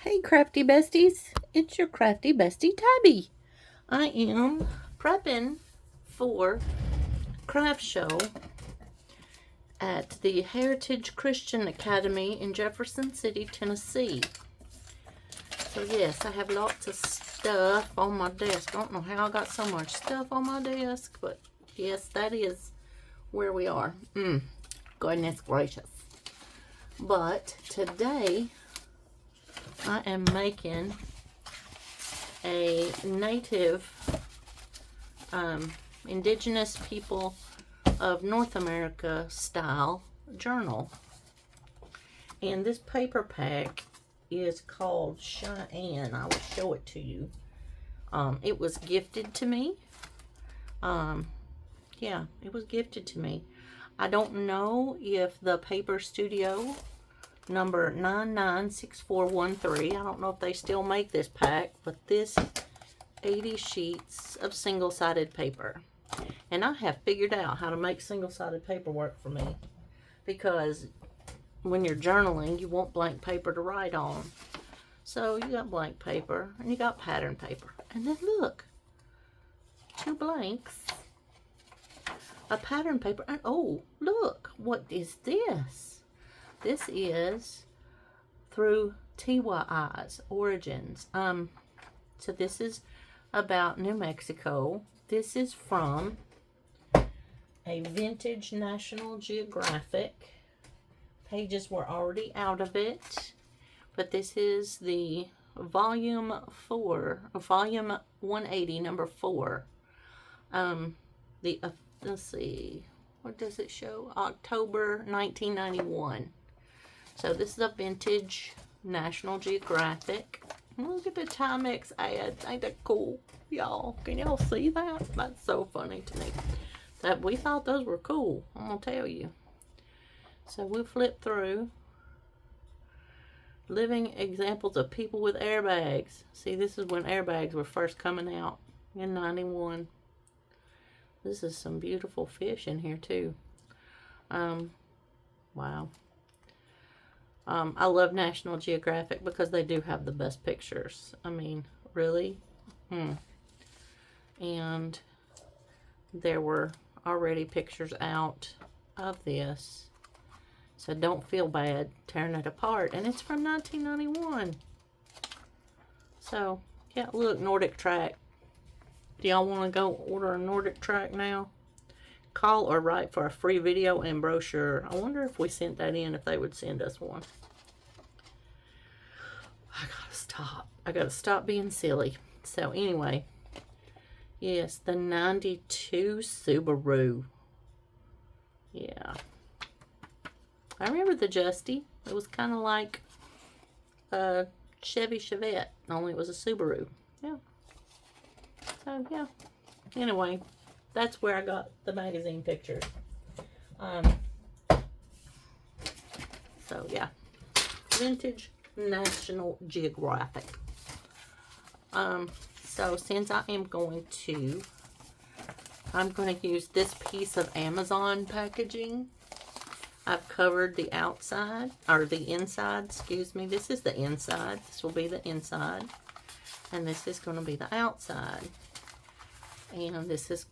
Hey crafty besties, it's your crafty bestie Tabby. I am prepping for craft show at the Heritage Christian Academy in Jefferson City, Tennessee. So yes, I have lots of stuff on my desk. I don't know how I got so much stuff on my desk, but yes, that is where we are. Goodness gracious. But today I am making a native indigenous people of North America style journal. And this paper pack is called Cheyenne. I will show it to you. It was gifted to me. Yeah, it was gifted to me. I don't know if the paper studio number 996413, I don't know if they still make this pack, but this 80 sheets of single-sided paper. And I have figured out how to make single-sided paper work for me, because when you're journaling, you want blank paper to write on. So you got blank paper and you got pattern paper. And then look, 2 blanks, a pattern paper, and oh, look, what is this? This is Through Tiwa Eyes, Origins. So this is about New Mexico. This is from a vintage National Geographic. Pages were already out of it, but this is the volume 180, number 4. Let's see, what does it show? October 1991. So this is a vintage National Geographic. Look at the Timex ads. Ain't that cool? Y'all, can y'all see that? That's so funny to me. That we thought those were cool, I'm gonna tell you. So we'll flip through. Living examples of people with airbags. See, this is when airbags were first coming out in 91. This is some beautiful fish in here too. Wow. I love National Geographic because they do have the best pictures. I mean, really? And there were already pictures out of this. So don't feel bad tearing it apart. And it's from 1991. So, yeah, look, Nordic Track. Do y'all want to go order a Nordic Track now? Call or write for a free video and brochure. I wonder if we sent that in, if they would send us one. I gotta stop being silly. So anyway, yes, the 92 Subaru. Yeah. I remember the Justy. It was kind of like a Chevy Chevette, only it was a Subaru. Yeah. So, yeah. Anyway, that's where I got the magazine pictures. So, yeah. Vintage National Geographic. So since I'm going to use this piece of Amazon packaging. I've covered the outside, or the inside, excuse me. This is the inside. This will be the inside. And this is going to be the outside. And this is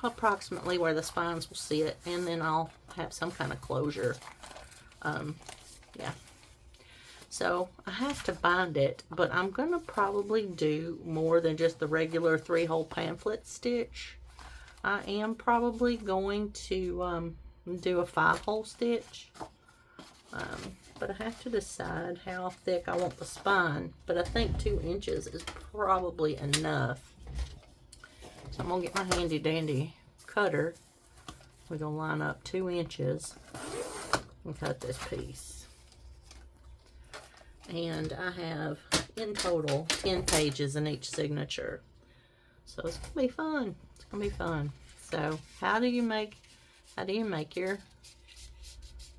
approximately where the spines will sit. And then I'll have some kind of closure. Yeah. So I have to bind it, but I'm going to probably do more than just the regular 3-hole pamphlet stitch. I am probably going to do a 5-hole stitch. But I have to decide how thick I want the spine. But I think 2 inches is probably enough. So I'm going to get my handy dandy cutter. We're going to line up 2 inches and cut this piece. And I have, in total, 10 pages in each signature. So it's going to be fun. It's going to be fun. So how do you make your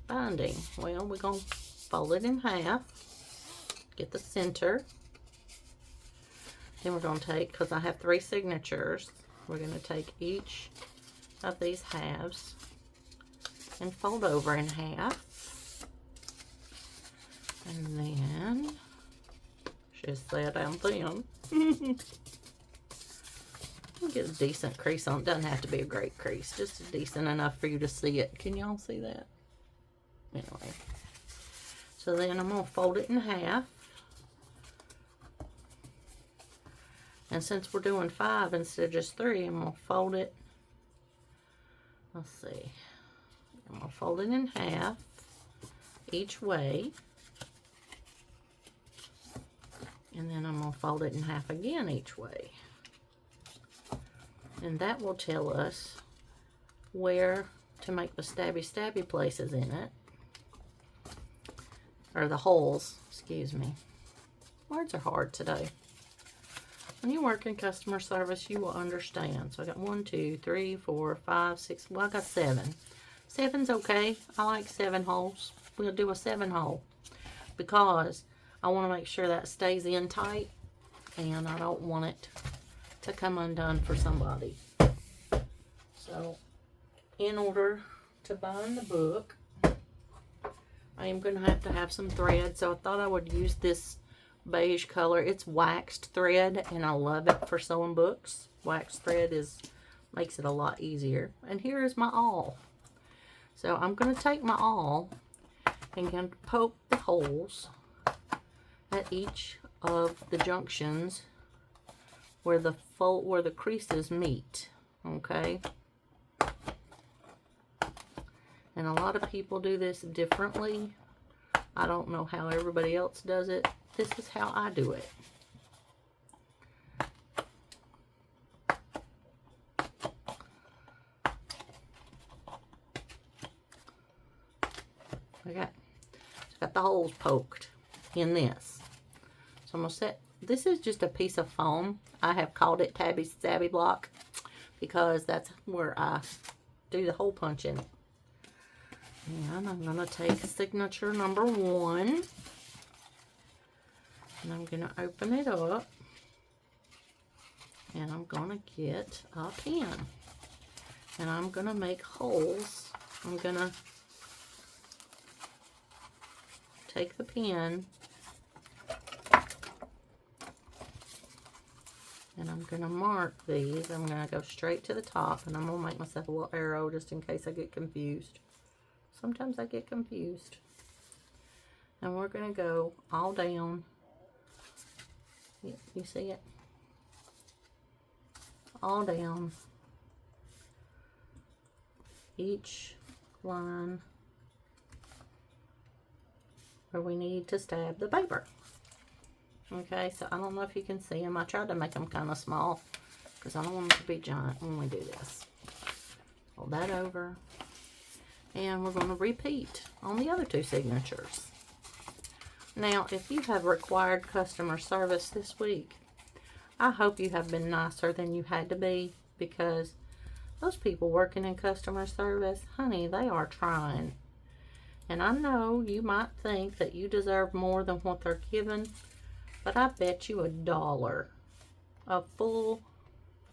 binding? Well, we're going to fold it in half. Get the center. Then we're going to take, because I have 3 signatures, we're going to take each of these halves and fold over in half. And then Just that I'm thin. Get a decent crease on. It doesn't have to be a great crease. Just decent enough for you to see it. Can y'all see that? Anyway. So then I'm going to fold it in half. And since we're doing 5 instead of just 3, I'm going to fold it. Let's see. I'm going to fold it in half each way. And then I'm going to fold it in half again each way. And that will tell us where to make the stabby places in it. Or the holes, excuse me. Words are hard today. When you work in customer service, you will understand. So I got 1, 2, 3, 4, 5, 6. Well, I got 7. 7's okay. I like 7 holes. We'll do a 7 hole because I want to make sure that stays in tight, and I don't want it to come undone for somebody. So, in order to bind the book, I am going to have some thread. So I thought I would use this beige color. It's waxed thread, and I love it for sewing books. Waxed thread makes it a lot easier. And here is my awl. So I'm going to take my awl and going to poke the holes at each of the junctions where the creases meet. Okay. And a lot of people do this differently. I don't know how everybody else does it. This is how I do it. Okay. Got the holes poked in this. So I'm going to set, this is just a piece of foam. I have called it Tabby Stabby Block because that's where I do the hole punching. And I'm going to take signature number 1. And I'm going to open it up. And I'm going to get a pen. And I'm going to make holes. I'm going to take the pen. And I'm going to mark these. I'm going to go straight to the top. And I'm going to make myself a little arrow just in case I get confused. Sometimes I get confused. And we're going to go all down. You see it? All down each line where we need to stab the paper. Okay, so I don't know if you can see them. I tried to make them kind of small because I don't want them to be giant when we do this. Hold that over. And we're going to repeat on the other 2 signatures. Now, if you have required customer service this week, I hope you have been nicer than you had to be, because those people working in customer service, honey, they are trying. And I know you might think that you deserve more than what they're given, but I bet you $1, a full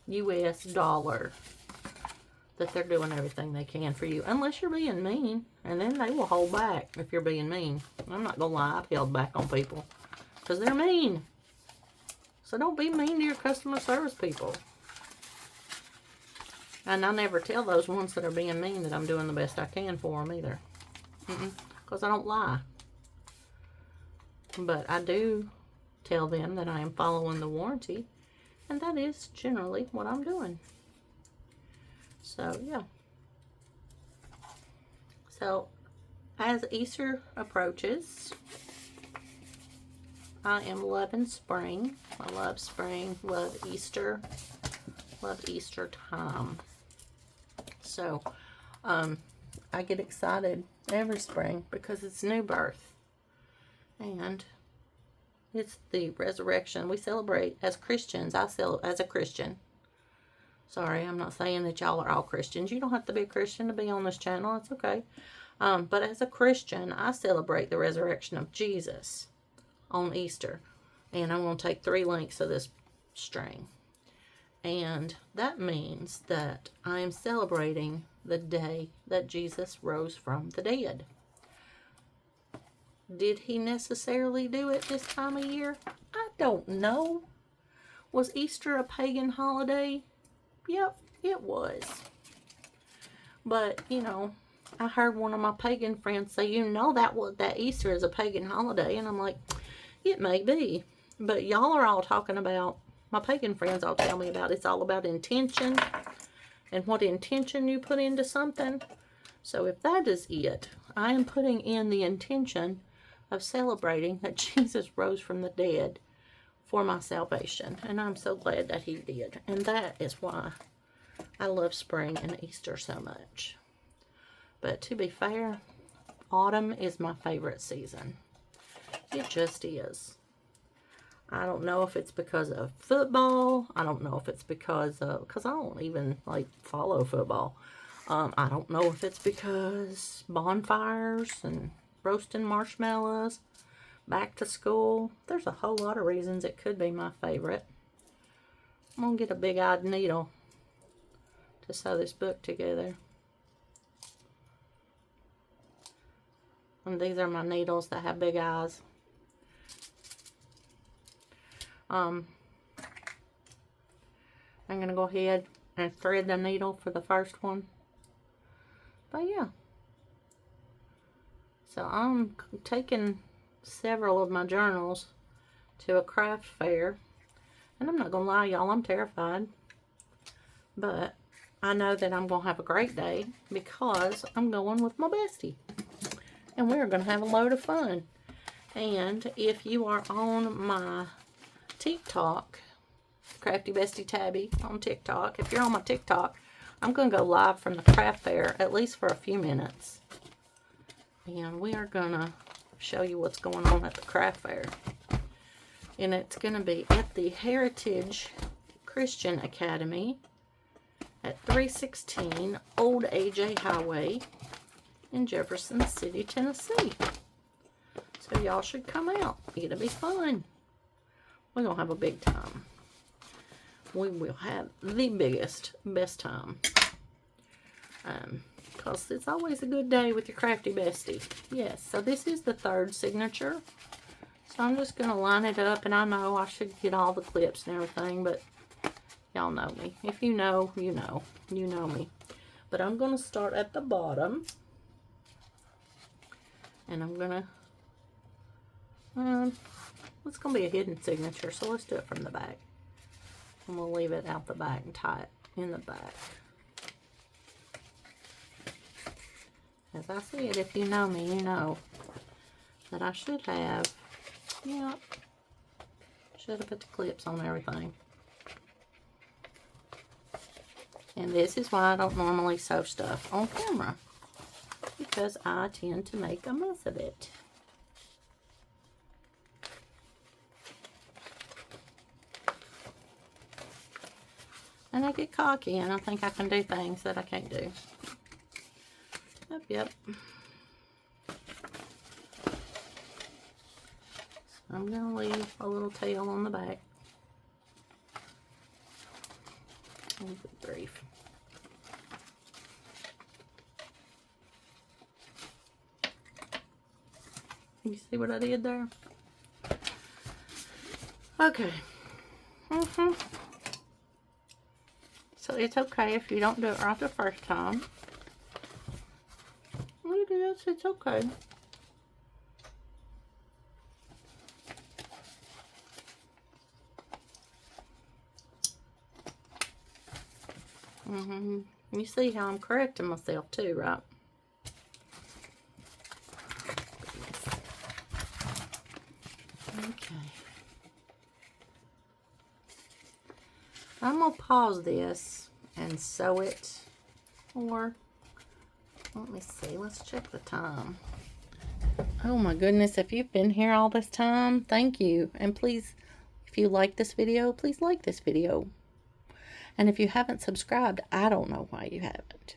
US dollar, that they're doing everything they can for you, unless you're being mean, and then they will hold back if you're being mean. I'm not gonna lie, I've held back on people because they're mean. So don't be mean to your customer service people. And I never tell those ones that are being mean that I'm doing the best I can for them either, because I don't lie. But I do tell them that I am following the warranty, and that is generally what I'm doing. So, yeah. So, as Easter approaches, I am loving spring. I love spring, love Easter time. So, I get excited every spring because it's new birth. And it's the resurrection. We celebrate as Christians. I celebrate as a Christian. Sorry, I'm not saying that y'all are all Christians. You don't have to be a Christian to be on this channel. It's okay. But as a Christian, I celebrate the resurrection of Jesus on Easter. And I'm going to take 3 links of this string. And that means that I am celebrating the day that Jesus rose from the dead. Did he necessarily do it this time of year? I don't know. Was Easter a pagan holiday? Yep, it was. But, you know, I heard one of my pagan friends say, you know, that Easter is a pagan holiday. And I'm like, it may be. But y'all are all talking about, my pagan friends all tell me about, it's all about intention and what intention you put into something. So if that is it, I am putting in the intention of celebrating that Jesus rose from the dead for my salvation. And I'm so glad that he did. And that is why I love spring and Easter so much. But to be fair, autumn is my favorite season. It just is. I don't know if it's because of football. I don't know if it's because I don't even like follow football. I don't know if it's because bonfires and roasting marshmallows, back to school. There's a whole lot of reasons it could be my favorite. I'm going to get a big-eyed needle to sew this book together. And these are my needles that have big eyes. I'm going to go ahead and thread the needle for the first one. But yeah. So I'm taking several of my journals to a craft fair. And I'm not going to lie, y'all, I'm terrified. But I know that I'm going to have a great day because I'm going with my bestie. And we're going to have a load of fun. And if you are on my TikTok, Crafty Bestie Tabby on TikTok, if you're on my TikTok, I'm going to go live from the craft fair at least for a few minutes. And we are going to show you what's going on at the craft fair. And it's going to be at the Heritage Christian Academy at 316 Old AJ Highway in Jefferson City, Tennessee. So y'all should come out. It'll be fun. We're going to have a big time. We will have the best time. Because it's always a good day with your crafty bestie. Yes, so this is the third signature. So I'm just going to line it up. And I know I should get all the clips and everything, but y'all know me. If you know, you know. You know me. But I'm going to start at the bottom. And I'm going to... it's going to be a hidden signature, so let's do it from the back. And we'll leave it out the back and tie it in the back. As I said, if you know me, you know that I should have, should have put the clips on everything. And this is why I don't normally sew stuff on camera, because I tend to make a mess of it. And I get cocky and I think I can do things that I can't do. Yep. So I'm going to leave a little tail on the back. Oh, good grief. You see what I did there? Okay. So it's okay if you don't do it right the first time. It is, it's okay. You see how I'm correcting myself too, right? Okay. I'm going to pause this and sew it, or let me see, let's check the time. Oh my goodness, if you've been here all this time, thank you. And please, if you like this video, please like this video. And if you haven't subscribed, I don't know why you haven't.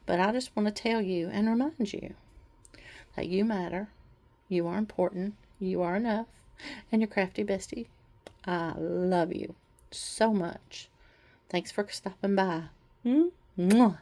But I just want to tell you and remind you that you matter, you are important, you are enough, and your crafty bestie, I love you so much. Thanks for stopping by. Mwah.